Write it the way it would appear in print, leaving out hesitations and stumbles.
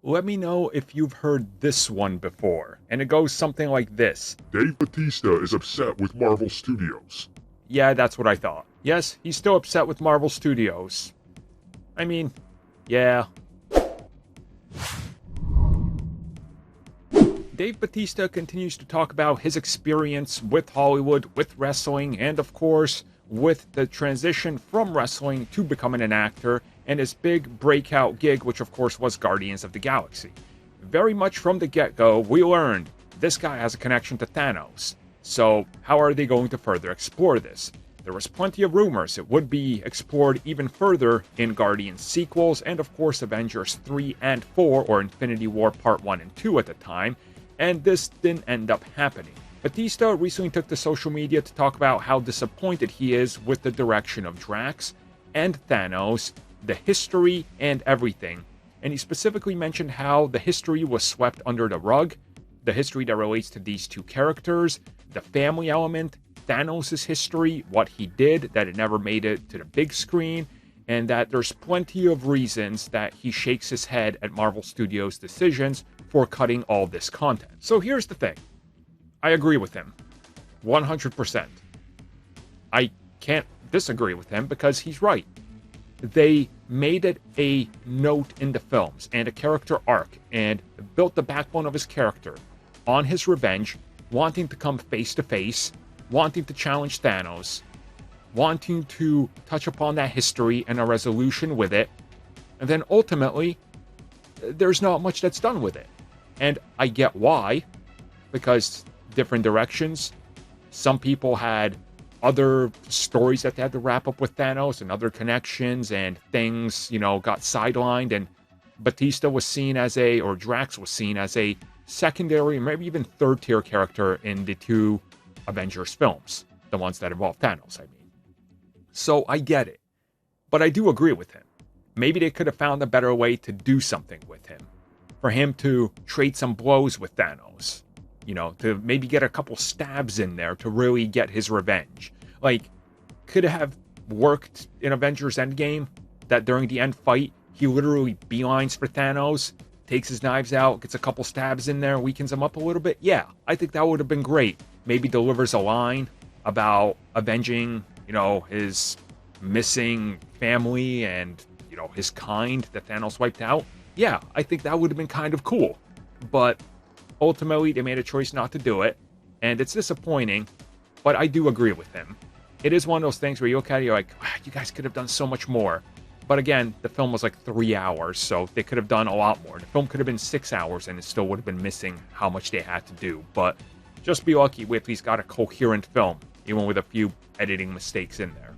Let me know if you've heard this one before, and it goes something like this. Dave Bautista is upset with Marvel Studios. Yeah, that's what I thought. Yes, he's still upset with Marvel Studios. I mean, yeah. Dave Bautista continues to talk about his experience with Hollywood, with wrestling, and of course, with the transition from wrestling to becoming an actor, and his big breakout gig, which of course was Guardians of the Galaxy. Very much from the get-go, we learned this guy has a connection to Thanos. So, how are they going to further explore this? There was plenty of rumors it would be explored even further in Guardians sequels, and of course Avengers 3 and 4, or Infinity War Part 1 and 2 at the time, and this didn't end up happening. Bautista recently took to social media to talk about how disappointed he is with the direction of Drax and Thanos, the history and everything, and he specifically mentioned how the history was swept under the rug, the history that relates to these two characters, the family element, Thanos' history, what he did, that it never made it to the big screen, and that there's plenty of reasons that he shakes his head at Marvel Studios' decisions for cutting all this content. So here's the thing. I agree with him. 100%. I can't disagree with him because he's right. They made it a note in the films and a character arc and built the backbone of his character on his revenge, wanting to come face to face, wanting to challenge Thanos, wanting to touch upon that history and a resolution with it, and then ultimately, there's not much that's done with it. And I get why, because different directions, some people had other stories that they had to wrap up with Thanos and other connections and things, got sidelined, and Bautista was seen as or Drax was seen as a secondary, maybe even third tier character in the two Avengers films, the ones that involve Thanos, I mean. So I get it, but I do agree with him. Maybe they could have found a better way to do something with him, for him to trade some blows with Thanos, to maybe get a couple stabs in there to really get his revenge. Like, could have worked in Avengers Endgame, that during the end fight, he literally beelines for Thanos, takes his knives out, gets a couple stabs in there, weakens him up a little bit. Yeah, I think that would have been great. Maybe delivers a line about avenging, his missing family and, his kind that Thanos wiped out. Yeah, I think that would have been kind of cool. But ultimately, they made a choice not to do it, and it's disappointing, but I do agree with him. It is one of those things where you look at it, you're like, you guys could have done so much more. But again, the film was like 3 hours, so they could have done a lot more. The film could have been 6 hours, and it still would have been missing how much they had to do. But just be lucky we at least got a coherent film, even with a few editing mistakes in there.